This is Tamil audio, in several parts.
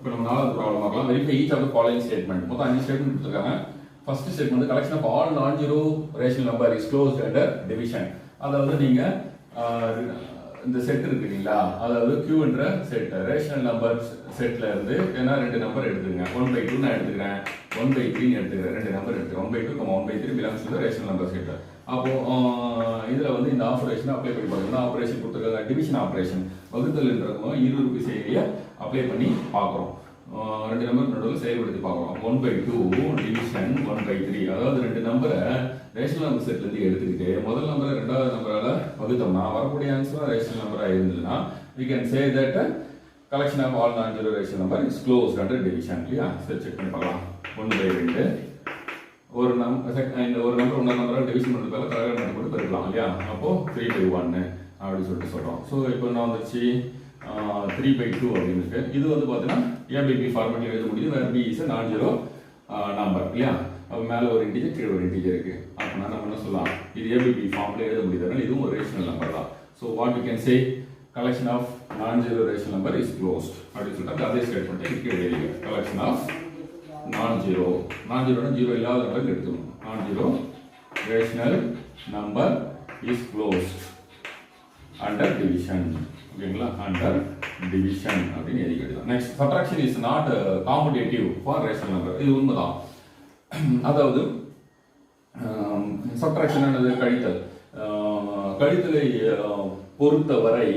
இப்போ நம்ம நாலாவது ப்ராப்ளம் பார்க்கலாம். Verify each of the following statement. மொத்தம் 5 ஸ்டேட்மெண்ட் கொடுத்துருக்காங்க. ஃபர்ஸ்ட் ஸ்டேட்மெண்ட் வந்து collection of all non zero rational number is closed under division. அதாவது நீங்க இந்த செட் இருக்கு இல்லைங்களா, அதாவது Q என்ற செட் ரேஷனல் நம்பர் செட்ல இருந்து ஏன்னா 2 நம்பர் எடுத்துக்கங்க. 1/2 நான் எடுத்துக்கிறேன், 1/3 எடுத்துக்கிறேன். 2 நம்பர் எடுத்துக்கிறேன். 1/2, 1/3 belongs to rational number set. அப்போ இதுல வந்து இந்த ஆபரேஷன் அப்ளை பண்ணி பார்க்கணும். ஆபரேஷன் கொடுத்துருக்காங்க டிவிஷன் ஆபரேஷன், வகுத்தல்ன்றவங்க இருவுறுப்பு செயலியை அப்ளை பண்ணி பார்க்குறோம். 2 நம்பர் நடுவில் செயல்படுத்தி பார்க்குறோம். 1/2 டிவிஷன் 1/3. அதாவது 2 நம்பரை ரேஷனல் நம்பர் செட்லேருந்து எடுத்துக்கிட்டு முதல் நம்பரை 2வது நம்பரால் வகுத்தோம்னா வரக்கூடிய ஆன்சர் ரேஷனல் நம்பராக இருந்ததுன்னா we can say that collection of all non-zero rational number is closed under division. இல்லையா? சரி செக் பண்ணி பார்க்கலாம். 1/2 ஒரு நம்பர் இன்னொரு நம்பரால் டிவிஷன் பண்ணுறதுக்காக கலகரம் போட்டு பெருக்கலாம் இல்லையா? அப்போ 3/1 அப்படின்னு சொல்லிட்டு சொல்கிறோம். ஸோ இப்போ நான் வந்துச்சு 3/2 அப்படின்னு இருக்கு. இது வந்து பார்த்தீங்கன்னா A/B ஃபார்மேட்டில் எழுத முடியுது. வேறு B இஸ் நான் ஜீரோ நம்பர் இல்லையா? அப்போ மேலே ஒரு இன்டிஜர் கீழே ஒரு இன்டிஜர் இருக்கு. அப்படின்னா நம்ம என்ன சொல்லலாம், இது A/B ஃபார்மில் எழுத முடியுதுனால இதுவும் ஒரு ரேஷனல் நம்பர் தான். So what we can say collection of non-zero rational number is closed. அப்படின்னு சொல்லிட்டு அதே ஸ்டேட்மெண்ட் இருக்கு எழுதிங்க. collection of non-zero ஜீரோ இல்லாத நம்பர் எடுத்துக்கணும். non-zero rational number is closed under division. ஓகேங்களா? under division அப்படின்னு எழுதிக்கிட்டு. Next subtraction is not commutative for rational number. இது உண்மைதான். அதாவது subtraction ஆனது கழித்தல். கழித்தலை பொறுத்தவரை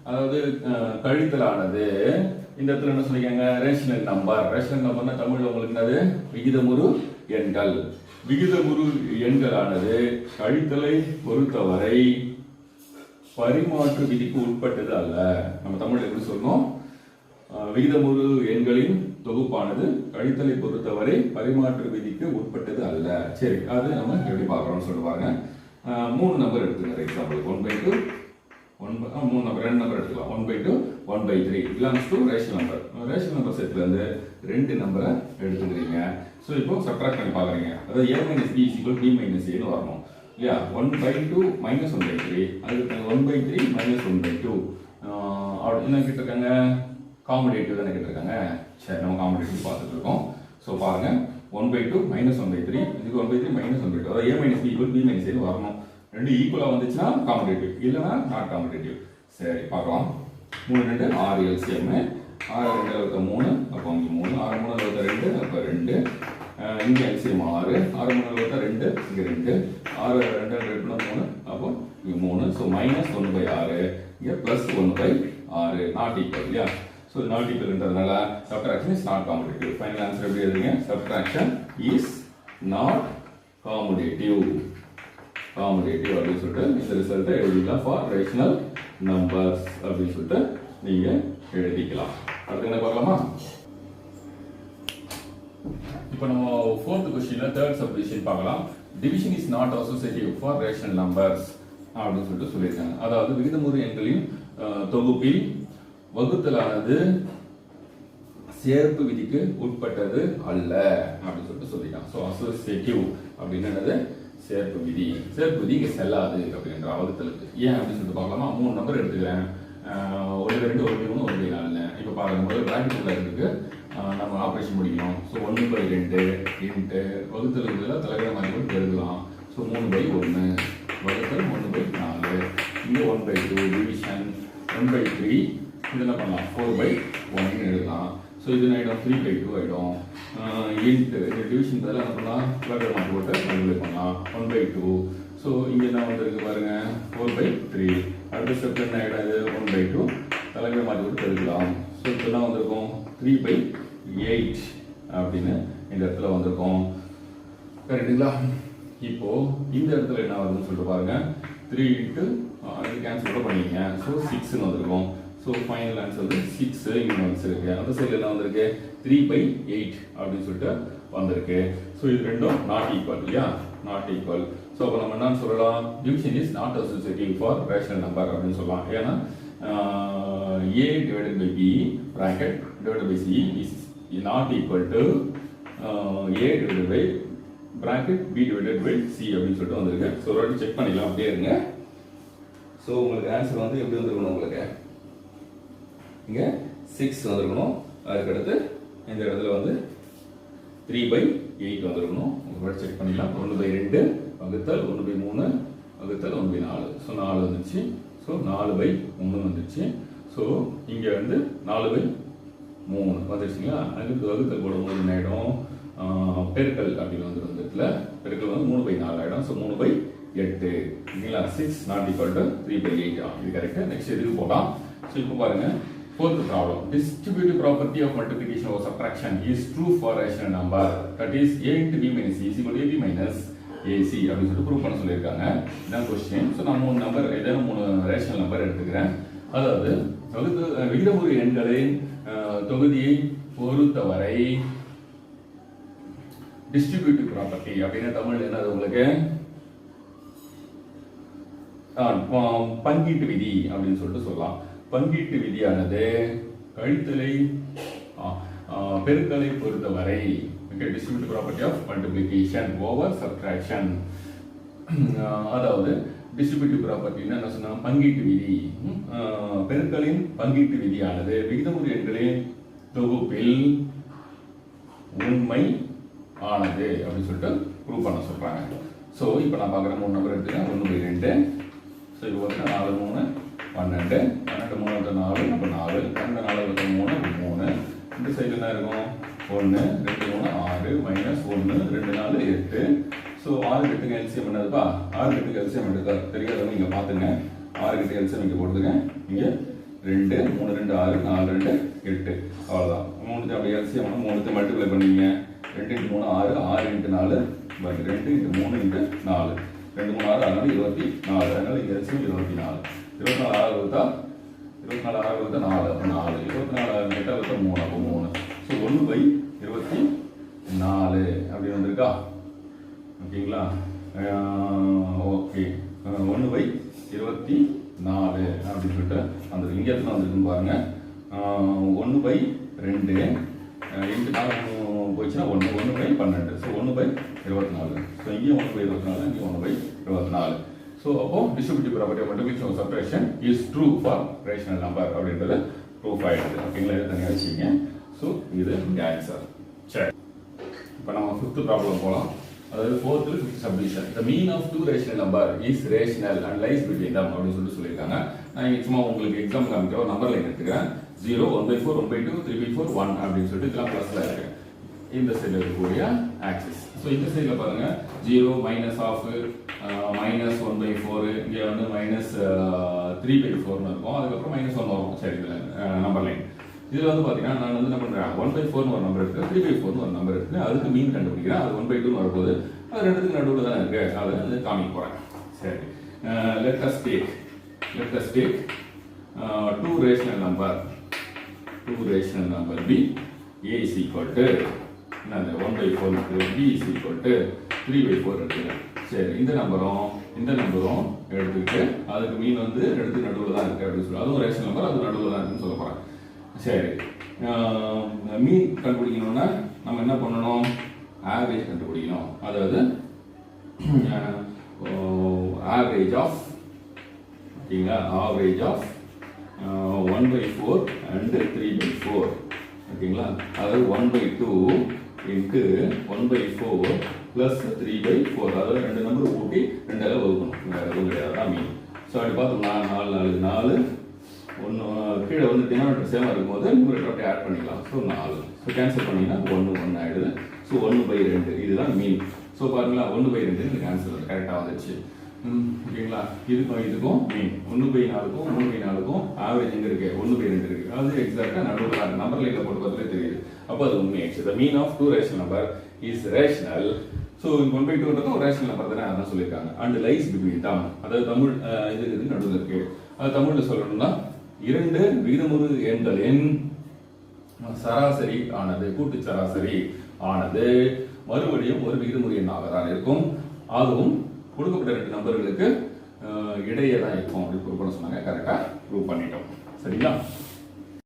அதாவது கழித்தலானது இந்த இடத்துல என்ன சொல்லிருக்காங்க, ரேஷனல் நம்பர். ரேஷனல் நம்பர்னா தமிழ்ல உங்களுக்கு என்னது, விகிதமுறு எண்கள். விகிதமுறு எண்களானது கழித்தலை பொறுத்தவரை பரிமாற்று விதிக்கு உட்பட்டது அல்ல. நம்ம தமிழ்ல எப்படி சொல்லணும், விகிதமுறு எண்களின் தொகுப்பானது கழித்தலை பொறுத்தவரை பரிமாற்று விதிக்கு உட்பட்டது அல்ல. சரி, அது நம்ம எப்படி பார்க்கறோம்னு சொல்லுவாங்க. 3 நம்பர் எடுத்துக்கிற எக்ஸாம்பிள் 1/2 3 நம்பர் 2 நம்பர் எடுத்துக்கலாம். 1/2 1/3 belongs to rational number. Rational number செட்ல இருந்து 2 நம்பரை எடுத்துக்கிறீங்க. ஸோ இப்போ சப்ட்ராக்ட் பண்ணி பார்க்குறீங்க. அதாவது A - B = B - A ன்னு வரணும் இல்லையா? 1/2 - 1/3 அதுக்கு 1/3 - 1/2 என்ன கேட்டிருக்காங்க, காம்படேட்டிவ் தானே கேட்டிருக்காங்க. சரி, நம்ம காம்படேட்டிவ் பார்த்துட்டு இருக்கோம். ஸோ பாருங்க 1/2 - 1/3 இதுக்கு 1/3 - 1/2 அதாவது A - B = B - A ன்னு வரணும். 2 ஈக்குவலாக வந்துச்சுன்னா காம்படேட்டிவ், இல்லைன்னா நாட் காம்படேட்டிவ். சரி பார்க்கலாம். 3 2 6 LCM 6 2 3 அப்போ இங்கே 3 6 3 2 அப்போ 2 இங்கே LCM 6 6 3 2 இங்கே 2 6 2 2 3 அப்போ இங்கே 3. ஸோ -1/6 இங்கே +1/6 நாட் ஈக்குவல் இல்லையா? ஸோ நாட் ஈக்குவல்ன்றதுனால subtraction is not commutative. Final answer எப்படி எழுதுங்க, subtraction is not commutative. Commutative அப்படின்னு சொல்லிட்டு இந்த ரிசல்ட்டை எழுதிக்கலாம் ஃபார் ரேஷனல் நம்பர்ஸ் அப்படின்னு சொல்லிட்டு நீங்க எழுதிக்கலாம். அடுத்து என்ன பார்க்கலாமா? இப்போ நம்ம 4th கொஸ்டின்ல 3rd சப்டிவிஷன் பார்க்கலாம். Division is not associative for rational numbers அப்படின்னு சொல்லிட்டு சொல்லியிருக்காங்க. அதாவது விகிதமுறு எண்களின் தொகுப்பில் வகுத்தலானது சேர்ப்பு விதிக்கு உட்பட்டது அல்ல அப்படின்னு சொல்லிட்டு சொல்லிட்டாங்க. ஸோ அசோசியேட்டிவ் அப்படின்னு என்னது, சேர்ப்பு விதி. சேர்ப்பு விதி இங்கே செல்லாது அப்படின்ற வகுத்தலுக்கு. ஏன் அப்படின்னு சொல்லிட்டு பார்க்கலாமா? 3 நம்பர் எடுத்துக்கிறேன். 1 2 1 3 1 4. இப்போ பாருங்க, முதல்ல பிராக்கெட்ல இருக்கு நம்ம ஆப்ரேஷன் முடிக்கணும். ஸோ 1/2 இன்ட்டு வகுத்தலுக்குள்ள தலைவர மாதிரி கூட எழுதலாம். ஸோ 3/1 வகுத்தல் 1/4 இங்கே 1/2 டிவிஷன் 1/3 இது என்ன பண்ணலாம் 4/1 எழுதலாம். ஸோ இது ஆகிடும் 3/2 ஆகிடும். இன்ட்டு இந்த டிவிஷன் பதில் என்ன பண்ணலாம், தலைவர மாதிரி போட்டு மல்டிப்ளை பண்ணலாம் 1/2. ஸோ இங்கே என்ன வந்துருக்கு பாருங்க 4/3. அடுத்த ஸ்டெப் என்ன ஆகிடாது 1/2 தலைவர மாதிரி போட்டு எழுதலாம். ஸோ இப்போ என்ன வந்திருக்கும் 3/8 அப்படின்னு இந்த இடத்துல வந்திருக்கும். கரெக்டுங்களா? இப்போ இந்த இடத்துல என்ன வருதுன்னு சொல்லிட்டு பாருங்க 3 இன்ட்டு அது கேன்சல் கூட பண்ணிங்க. ஸோ 6ன்னு வந்திருக்கும். ஸோ ஃபைனல் ஆன்சர் வந்து 6 இங்கே வந்திருக்கு. அந்த சைடில் என்ன வந்திருக்கு 3/8 அப்படின்னு சொல்லிட்டு வந்திருக்கு. ஸோ இது ரெண்டும் நாட் ஈக்குவல் இல்லையா? Not equal. ஸோ அப்போ நம்ம என்ன சொல்லலாம், division is not associative for rational number அப்படின்னு சொல்லலாம். ஏன்னா A/B bracket divided by C is not equal to A divided by bracket B divided by C அப்படின்னு சொல்லிட்டு வந்திருக்கு. ஸோ ஒரு வாட்டி செக் பண்ணிக்கலாம், அப்படியே இருங்க. ஸோ உங்களுக்கு ஆன்சர் வந்து எப்படி வந்துருக்கணும், உங்களுக்கு இங்கே 6 வந்துருக்கணும். அதுக்கடுத்து இந்த இடத்துல வந்து 3/8 வந்துருக்கணும். உங்களோட செக் பண்ணிக்கலாம். 1/2 வகுத்தல் 1/3 வகுத்தல் 1/4. ஸோ 4 வந்துச்சு. ஸோ 4/3 வந்துச்சு. ஸோ இங்கே வந்து 4/3 வந்துருச்சுங்களா. அதுக்கு வகுத்தல் போடும்போது என்ன ஆகிடும், பெருக்கல் அப்படின்னு வந்துடும். இந்த இடத்துல பெருக்கல் வந்து 3/4 ஆகிடும். ஸோ 3/8 இல்லைங்களா. 6 not equal to 3/8. இது கரெக்டாக. நெக்ஸ்ட் இதுக்கு போகலாம். ஸோ இப்போ பாருங்கள், fourth problem. Distributive property of multiplication or subtraction is true for rational number. That is a into b minus c is equal to ab minus ac அப்படின்னு சொல்லிட்டு ப்ரூவ் பண்ண சொல்லியிருக்காங்க. இதான் கொஸ்டின். ஸோ நான் 3 நம்பர், ஏதாவது 3 ரேஷனல் நம்பர் எடுத்துக்கிறேன். அதாவது விகிதமுறு எண்களின் தொகுதியை பொறுத்தவரை டிஸ்ட்ரிபியூட்டிவ் ப்ராப்பர்ட்டி அப்படின்னா தமிழ் என்னது உங்களுக்கு, பங்கீட்டு விதி அப்படின்னு சொல்லிட்டு சொல்லலாம். பங்கீட்டு விதியானது கழித்தலை பெருக்கலை பொறுத்தவரை distributive property of multiplication over subtraction. அதாவது டிஸ்ட்ரிபியூட்டிவ் ப்ராப்பர்ட்டின்னு என்ன சொன்னா, பங்கீட்டு விதி, பெருக்கலின் பங்கீட்டு விதியானது விகிதமுறு எண்களின் தொகுப்பில் உண்மை ஆனது அப்படின்னு சொல்லிட்டு ப்ரூவ் பண்ண சொல்றாங்க. ஸோ இப்போ நான் பார்க்குற 3 நம்பர் எடுத்துக்கிறேன். 1/2. ஸோ இது வந்து 4 3 12 12 3 4 அப்போ 4 12 4 3 3. இந்த சைடு என்ன இருக்கும், 1 2 3 6 மைனஸ் 1 2 4 8. ஸோ 6 8க்கு எல்சிஎம் என்னதுப்பா, 6 8க்கு எல்சிஎம் எடுக்க தெரியாதவங்க இங்கே பார்த்துங்க. 6 8 எல்சிஎம் இங்கே போட்டுங்க. இங்கே 2 3 2 6 4 2 8. அவ்வளோதான். 3 அப்படி எல்சிஎம் 3 மல்டிப்ளை பண்ணிங்க. 2 × 3 6 6 × 4 2 × 3 × 4 2 3 6 அதனால 24. அதனால இங்கே எல்சிஎம் 24. 24 6 வகுத்தா 24 6 வகுத்தா 4 அப்போ 4 24 8 வகுத்தா 3 அப்போ 3. ஸோ 1/24 அப்படி வந்திருக்கா. ஓகேங்களா. ஓகே 1/24 அப்படின்னு சொல்லிட்டு அந்த இங்கே எத்தனை வந்துருக்குன்னு பாருங்க. 1/2 இன்ட்டு 4 போச்சுன்னா 1/12. ஸோ 1/24. ஸோ இங்கேயும் 1/24 இங்கேயும் 1/24. ஸோ அப்போ distributive property of multiplication subtraction is true for rational number அப்படின்றது ப்ரூஃப் ஆகிடுது. ஓகேங்களா. இதை தனியாக வச்சுங்க. ஸோ இது ஆன்சர். சரி, இப்போ நம்ம 5th ப்ராப்ளம் போகலாம். அதாவது 4th 5th subdivision. The mean of two rational number is rational and lies between them அப்படின்னு சொல்லியிருக்காங்க. நான் சும்மா உங்களுக்கு எக்ஸாம் காமிக்கிற ஒரு நம்பர் லைன் எடுத்துக்கிறேன். 0 1/4 1/2 3/4 1 அப்படின்னு சொல்லிட்டு இதெல்லாம் ப்ளஸ்ல இருக்கு. இந்த சைடில் இருக்கக்கூடிய ஆக்சிஸ். ஸோ இந்த சைடில் பாருங்க 0 மைனஸ் ஆஃப் மைனஸ் 1/4 இங்கே வந்து மைனஸ் 3/4 இருக்கும். அதுக்கப்புறம் -1 வரும். சரி, இதில் நம்பர் லைன் இதில் வந்து பார்த்தீங்கன்னா நான் வந்து என்ன பண்ணுறேன், 1/4 ஒரு நம்பர் இருக்குது, 3/4 ஒரு நம்பர் இருக்குது. அதுக்கு மீன் கண்டுபிடிக்கிறேன். அது 1/2 வரும்போது அது ரெண்டுத்துக்கு நடுவில் தானே இருக்கு. அதை வந்து காமிக்க போகிறேன். சரி, let us take two rational number b a is equal to 1/4 b is equal to 3/4 எடுத்துக்கிறேன். சரி, இந்த நம்பரும் எடுத்துக்கிட்டு அதுக்கு மீன் வந்து ரெண்டுத்துக்கு நடுவில் தான் இருக்கு அப்படின்னு சொல்லி, அதுவும் ரேஷனல் நம்பர், அது நடுவில் தான் இருக்குன்னு சொல்ல போகிறேன். சரி, மீன் கண்டுபிடிக்கணும்னா நம்ம என்ன பண்ணணும், ஆவரேஜ் கண்டுபிடிக்கணும். அதாவது ஆவரேஜ் ஆஃப், ஓகேங்களா, ஆவரேஜ் ஆஃப் 1/4 அண்ட் 3/4. ஓகேங்களா. அதாவது 1/2 இன்ட்டு 1/4 ப்ளஸ் 3/4. அதாவது 2 நம்பர் கூட்டி 2ஆல் வகுக்கணும். வேறு எதுவும் கிடையாது. தான் மீன். ஸோ அப்படி பார்த்தோம்னா 4 4 1 கீழே வந்து டினாமினேட்டர் சேமாக இருக்கும்போது நியூமரேட்டர் அப்படியே ஆட் பண்ணிக்கலாம். ஸோ 4. ஸோ கேன்சல் பண்ணிங்கன்னா 1 ஆகிடுது. ஸோ 1/2 இதுதான் மீன். ஸோ பாருங்களா, 1/2 எனக்கு ஆன்சர் கரெக்டாக வந்துச்சு. ஓகேங்களா. இதுக்கும் மீன் 1/4க்கும் 3/4க்கும் ஆவரேஜ் எங்கே இருக்குது, 1/2 இருக்குது. அது எக்ஸாக்டாக நடுவில் நம்பர் லைனில் போட்டு பார்த்தாலே தெரியுது. அப்போ அது உண்மையாச்சு. The mean of two rational number is rational. So 1/2ன்றது ஒரு ரேஷனல் நம்பர் தானே, அதான் சொல்லியிருக்காங்க. அண்ட் லைஸ் பிட்வீன் தான், அதாவது தமிழ் இது நடுவில் இருக்குது. அது தமிழில் சொல்லணும்னா 2 விகிதமுறு எண்களின் சராசரி ஆனது, கூட்டு சராசரி ஆனது மறுபடியும் ஒரு விகிதமுறு எண்ணாக தான் இருக்கும். அதுவும் கொடுக்கப்பட்ட 2 நம்பர்களுக்கு இடையே தான் இருக்கும் அப்படி ப்ரூவ் பண்ண சொன்னாங்க. கரெக்டாக ப்ரூவ் பண்ணிட்டோம். சரிங்களா.